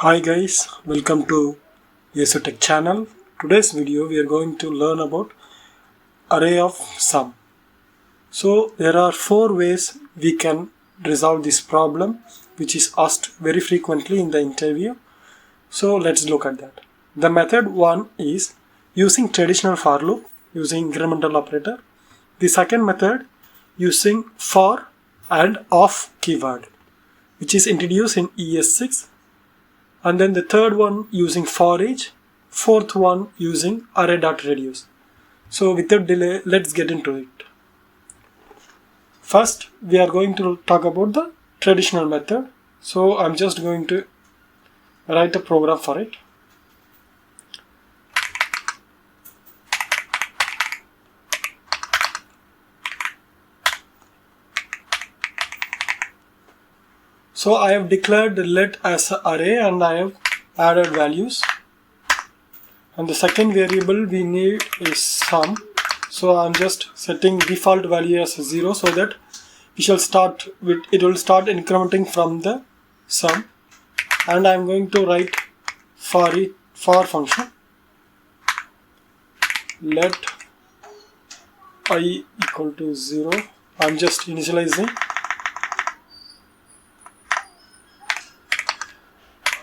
Hi guys, welcome to Tech channel. Today's video we are going to learn about array of sum. So there are 4 ways we can resolve this problem which is asked very frequently in the interview. So let's look at that. The method 1 is using traditional for loop using incremental operator. The second method using for and of keyword which is introduced in ES6. And then the third one using for each, fourth one using Array.reduce. So without delay, let's get into it. First, we are going to talk about the traditional method. So I'm just going to write a program for it. So I have declared the let as an array and I have added values. And the second variable we need is sum. So I'm just setting default value as 0 so that we shall start with, it will start incrementing from the sum. And I'm going to write for function. Let I equal to 0. I'm just initializing.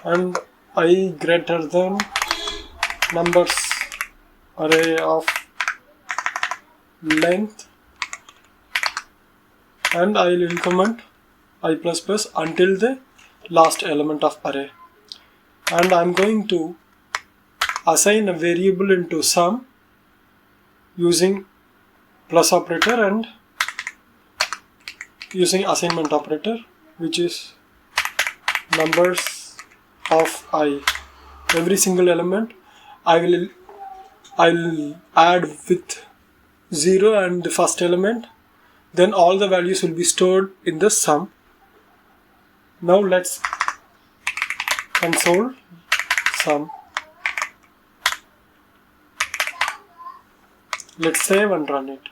And I greater than numbers array of length, and I will increment I++ until the last element of array. And I am going to assign a variable into sum using plus operator and using assignment operator, which is numbers of I. Every single element I'll add with 0 and the first element, then all the values will be stored in the sum. Now let's console sum. Let's save and run it.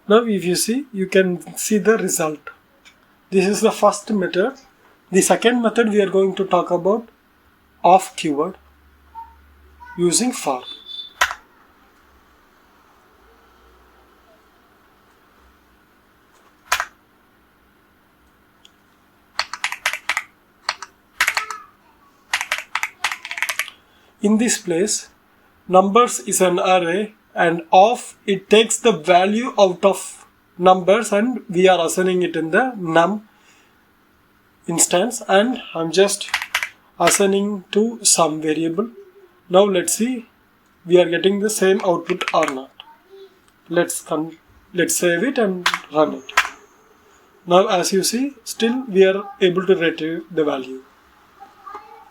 Now if you see, you can see the result. This is the first method. The second method we are going to talk about of keyword using for. In this place, numbers is an array and of it takes the value out of numbers and we are assigning it in the num instance, and I'm just assigning to some variable. Now let's see we are getting the same output or not. Let's save it and run it. Now as you see, still we are able to retrieve the value.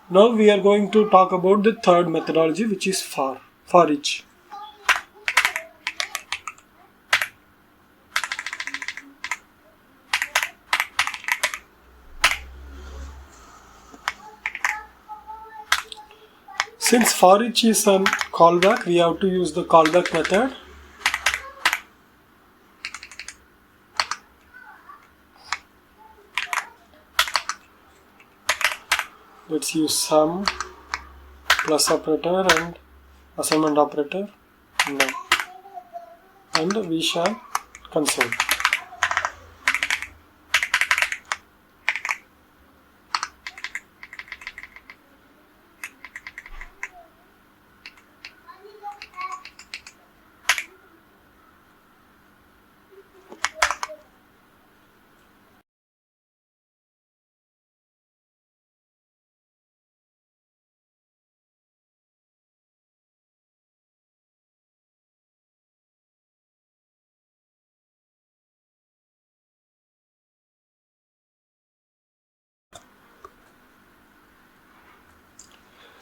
Now we are going to talk about the third methodology, which is for each. Since for each is a callback, we have to use the callback method. Let's use sum plus operator and assignment operator. No. And we shall console.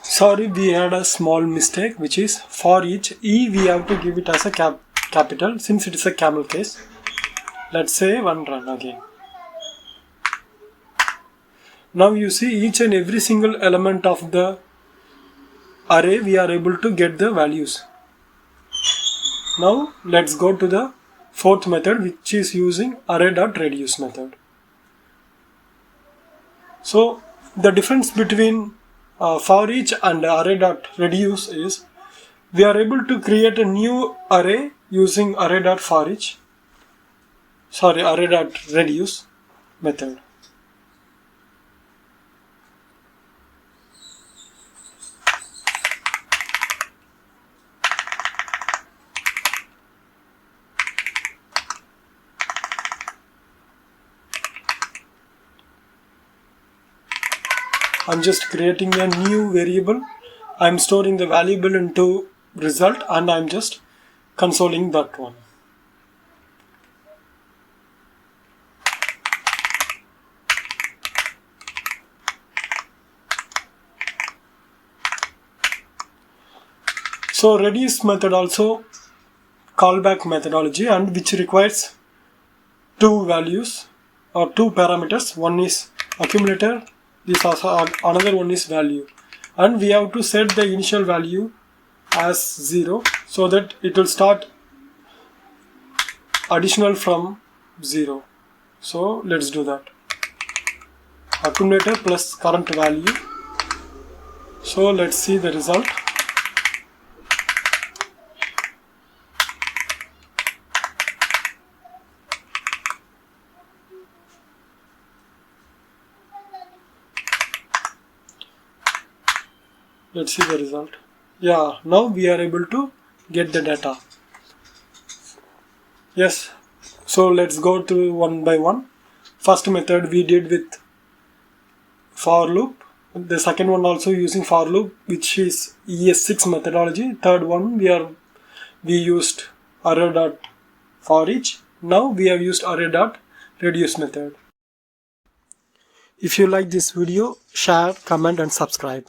Sorry, we had a small mistake, which is for each E we have to give it as a capital since it is a camel case. Let's save and run again. Now you see each and every single element of the array we are able to get the values. Now let's go to the fourth method, which is using Array.reduce method. So the difference between for each and array.reduce is we are able to create a new array using array.reduce method. I'm just creating a new variable. I'm storing the variable into result and I'm just consoling that one. So reduce method also callback methodology, and which requires two values or two parameters. One is accumulator, this also another one is value, and we have to set the initial value as 0 so that it will start additional from 0. So let's do that. Accumulator plus current value. So let's see the result. Let's see the result. Yeah, now we are able to get the data. Yes, so let's go through one by one. First method we did with for loop. The second one also using for loop, which is ES6 methodology. Third one we used array.forEach. Now we have used array.reduce method. If you like this video, share, comment and subscribe.